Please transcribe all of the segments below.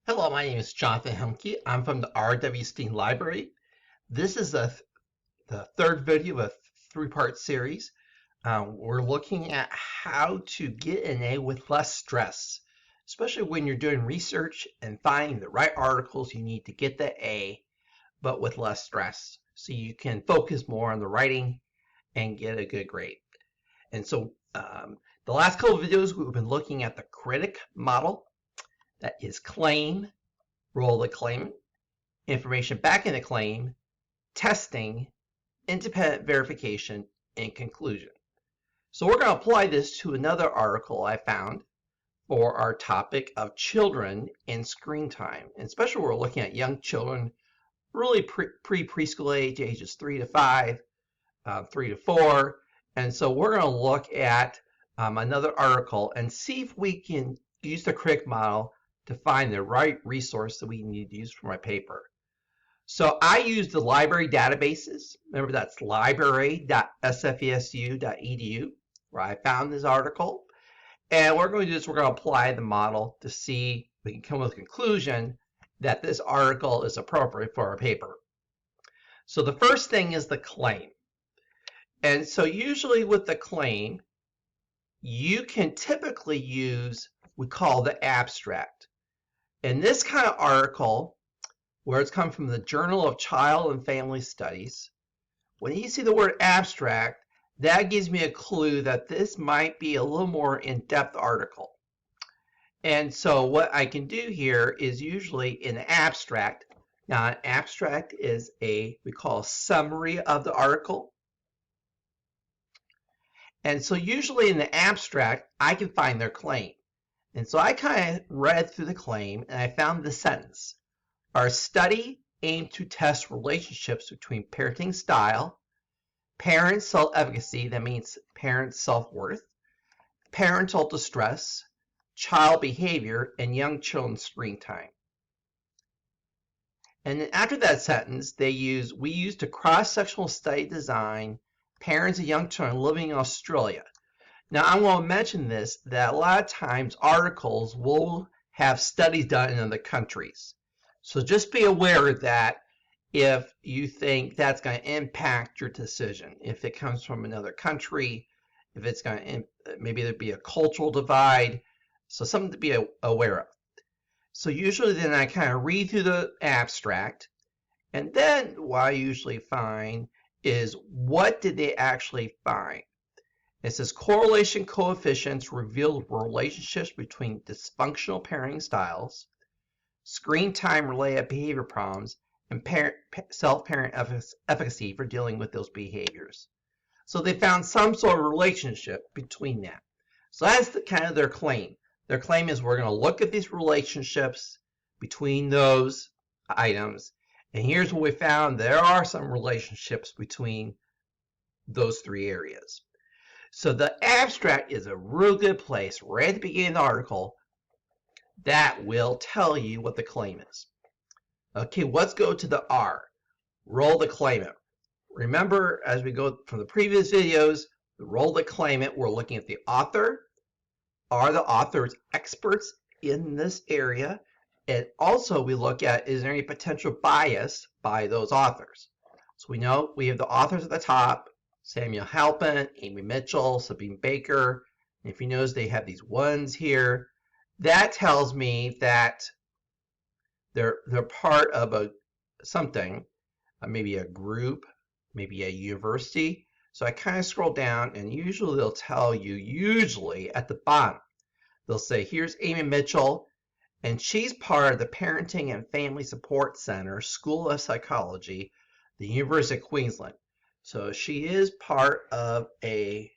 Hello, my name is Jonathan Hemke. I'm from the R.W. Steen Library. This is the third video of a three-part series. We're looking at how to get an A with less stress, especially when you're doing research and finding the right articles you need to get the A, but with less stress, so you can focus more on the writing and get a good grade. And so the last couple of videos, we've been looking at the CRITIC model. That is claim, role of the claimant, information back in the claim, testing, independent verification, and conclusion. So we're going to apply this to another article I found for our topic of children and screen time. And especially we're looking at young children, really preschool age, ages 3 to 5, 3 to 4. And so we're going to look at another article and see if we can use the CRITIC model to find the right resource that we need to use for my paper. So I use the library databases. Remember, that's library.sfesu.edu, where I found this article. And what we're going to do is we're going to apply the model to see if we can come with a conclusion that this article is appropriate for our paper. So the first thing is the claim. And so usually with the claim, you can typically use what we call the abstract. In this kind of article, where it's come from the Journal of Child and Family Studies, when you see the word abstract, that gives me a clue that this might be a little more in-depth article. And so what I can do here is usually in the abstract. Now, an abstract is we call a summary of the article. And so usually in the abstract, I can find their claim. And so I kind of read through the claim and I found the sentence. Our study aimed to test relationships between parenting style, parent self-efficacy, that means parent self-worth, parental distress, child behavior, and young children's screen time. And then after that sentence, we used a cross-sectional study design parents of young children living in Australia. Now, I want to mention this, that a lot of times articles will have studies done in other countries. So just be aware that if you think that's going to impact your decision, if it comes from another country, if it's going to, maybe there'd be a cultural divide, so something to be aware of. So usually then I kind of read through the abstract, and then what I usually find is what did they actually find? It says correlation coefficients revealed relationships between dysfunctional parenting styles, screen time related behavior problems, and self-parent efficacy for dealing with those behaviors. So they found some sort of relationship between that. So that's kind of their claim. Their claim is we're going to look at these relationships between those items, and here's what we found. There are some relationships between those three areas. So the abstract is a real good place right at the beginning of the article that will tell you what the claim is. Okay, let's go to the R, role of the claimant. Remember, as we go from the previous videos, the role of the claimant, we're looking at the author. Are the authors experts in this area? And also we look at, is there any potential bias by those authors? So we know we have the authors at the top, Samuel Halpin, Amy Mitchell, Sabine Baker. And if you notice, they have these ones here. That tells me that they're part of something, maybe a group, maybe a university. So I kind of scroll down, and usually they'll tell you, usually at the bottom, they'll say, here's Amy Mitchell, and she's part of the Parenting and Family Support Center, School of Psychology, the University of Queensland. So she is part of a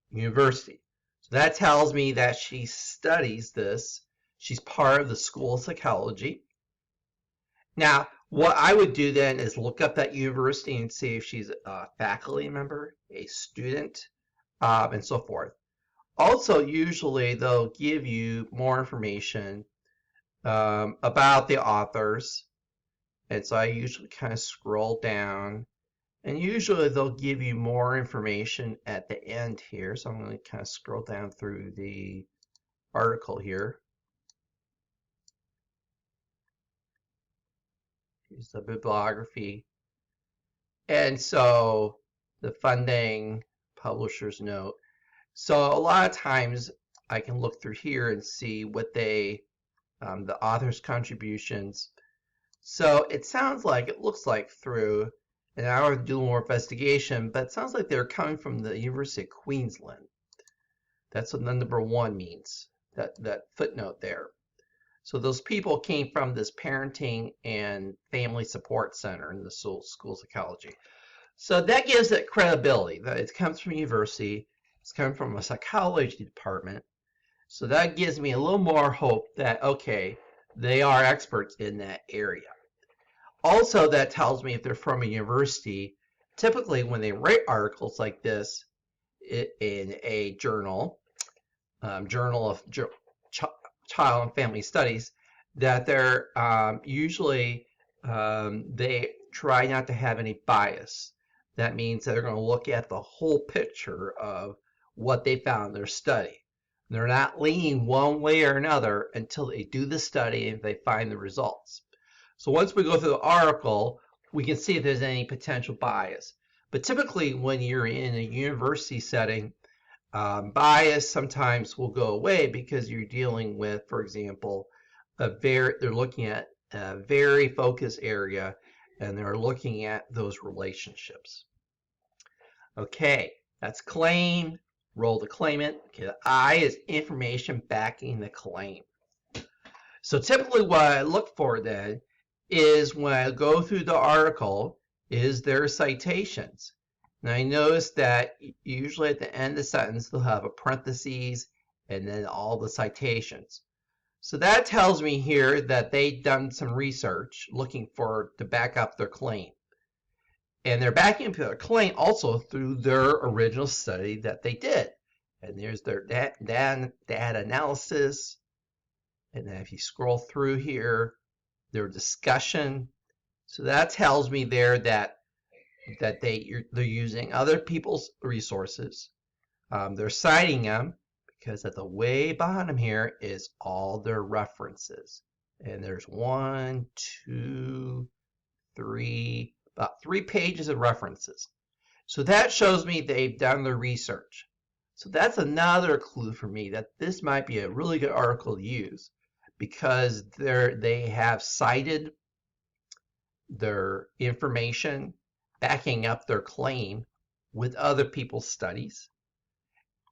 university. So that tells me that she studies this. She's part of the School of Psychology. Now, what I would do then is look up that university and see if she's a faculty member, a student, and so forth. Also, usually they'll give you more information about the authors. And so I usually kind of scroll down. And usually they'll give you more information at the end here. So I'm going to kind of scroll down through the article here. Here's the bibliography. And so the funding, publisher's note. So a lot of times I can look through here and see what they, the author's contributions. So it sounds like, it looks like through, and I would do more investigation, but it sounds like they're coming from the University of Queensland. That's what the number 1 means, that footnote there. So those people came from this parenting and family support center in the schools of psychology. So that gives it credibility that it comes from a university, it's coming from a psychology department. So that gives me a little more hope that, okay, they are experts in that area. Also, that tells me if they're from a university, typically when they write articles like this in a journal, Journal of Child and Family Studies, that they're usually, they try not to have any bias. That means that they're going to look at the whole picture of what they found in their study. They're not leaning one way or another until they do the study and they find the results. So once we go through the article, we can see if there's any potential bias. But typically when you're in a university setting, bias sometimes will go away because you're dealing with, for example, they're looking at a very focused area and they're looking at those relationships. Okay, that's claim, role the claimant. Okay, the I is information backing the claim. So typically what I look for then is when I go through the article, is there citations? And I notice that usually at the end of the sentence, they'll have a parentheses and then all the citations. So that tells me here that they've done some research looking to back up their claim. And they're backing up their claim also through their original study that they did. And there's their data analysis. And then if you scroll through here, their discussion. So that tells me there that they're using other people's resources. They're citing them because at the way bottom here is all their references. And there's 1, 2, 3, about 3 pages of references. So that shows me they've done their research. So that's another clue for me that this might be a really good article to use because they have cited their information backing up their claim with other people's studies.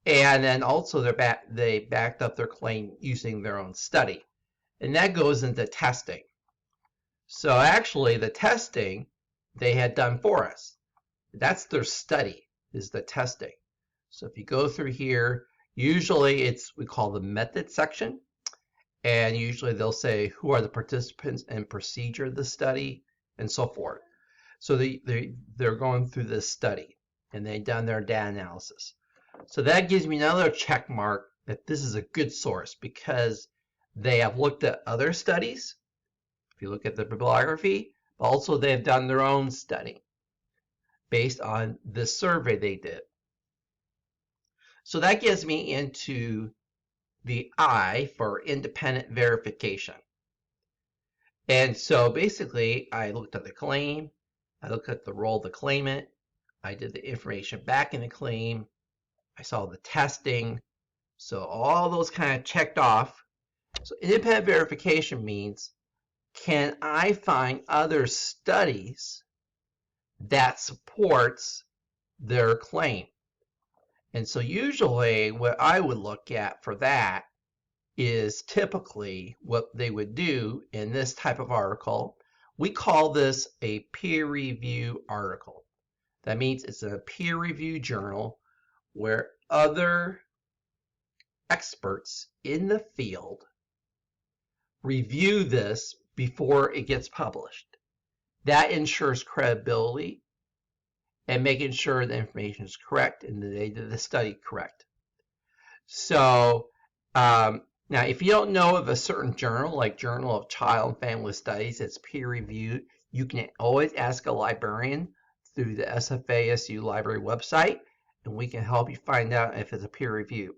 And then also they backed up their claim using their own study. And that goes into testing. So actually the testing they had done for us. That's their study, is the testing. So if you go through here, usually we call the method section. And usually they'll say who are the participants and procedure of the study and so forth. So they're going through this study and they've done their data analysis. So that gives me another check mark that this is a good source because they have looked at other studies. If you look at the bibliography, but also they've done their own study based on the survey they did. So that gets me into the I for independent verification. And so basically I looked at the claim, I looked at the role of the claimant, I did the information back in the claim, I saw the testing, so all those kind of checked off. So independent verification means, can I find other studies that supports their claim? And so usually what I would look at for that is typically what they would do in this type of article. We call this a peer review article. That means it's a peer review journal where other experts in the field review this before it gets published. That ensures credibility and making sure the information is correct and they did the study correct. So now if you don't know of a certain journal, like Journal of Child and Family Studies, it's peer reviewed, you can always ask a librarian through the SFASU library website, and we can help you find out if it's a peer review.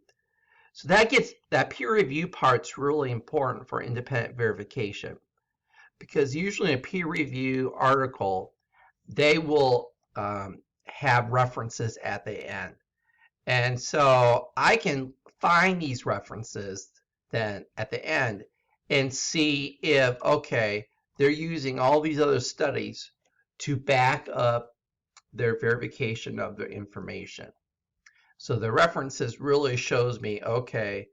So that peer review part's really important for independent verification. because usually in a peer review article, they will have references at the end. And so I can find these references then at the end and see if, okay, they're using all these other studies to back up their verification of their information. So the references really shows me, okay,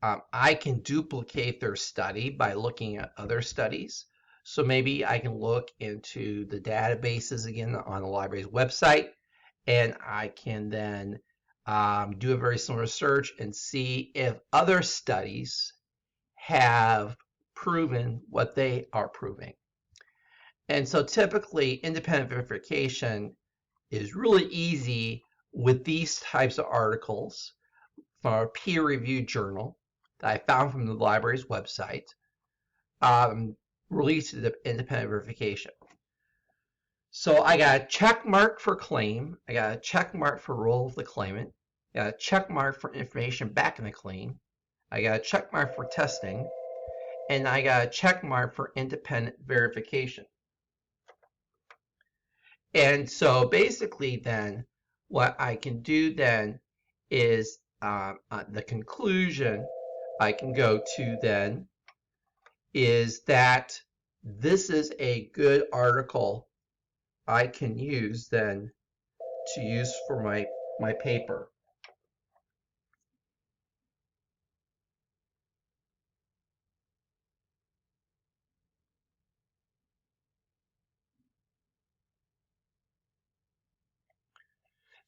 I can duplicate their study by looking at other studies. So maybe I can look into the databases again on the library's website, and I can then do a very similar search and see if other studies have proven what they are proving. And so typically independent verification is really easy with these types of articles from a peer-reviewed journal that I found from the library's website, released to independent verification. So I got a check mark for claim, I got a check mark for role of the claimant, I got a check mark for information back in the claim, I got a check mark for testing, and I got a check mark for independent verification. And so basically then, what I can do then is the conclusion I can go to then is that this is a good article I can use then to use for my paper.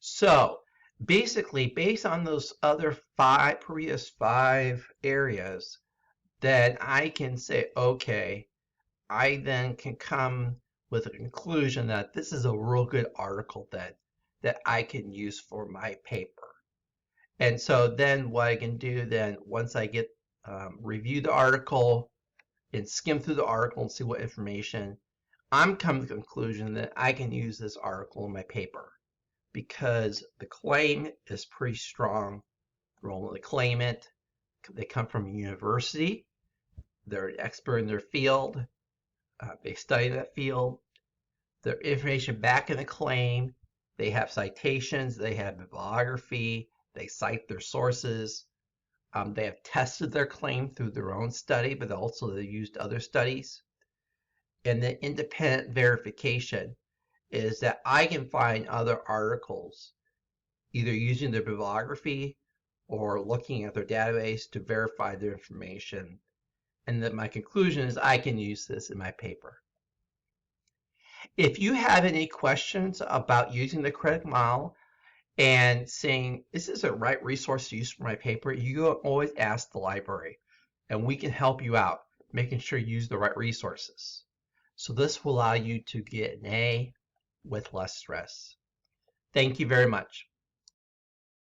So basically, based on those other previous five areas, then I can say, okay, I then can come with a conclusion that this is a real good article that I can use for my paper. And so then what I can do then, once I get review the article and skim through the article and see what information, I'm coming to the conclusion that I can use this article in my paper because the claim is pretty strong. The role of the claimant, they come from a university, they're an expert in their field, they study that field, their information back in the claim, they have citations, they have bibliography, they cite their sources, they have tested their claim through their own study, but also they used other studies. And the independent verification is that I can find other articles, either using their bibliography or looking at their database to verify their information. And that my conclusion is I can use this in my paper. If you have any questions about using the CRITIC model and saying, is this a right resource to use for my paper, you can always ask the library and we can help you out, making sure you use the right resources. So this will allow you to get an A with less stress. Thank you very much.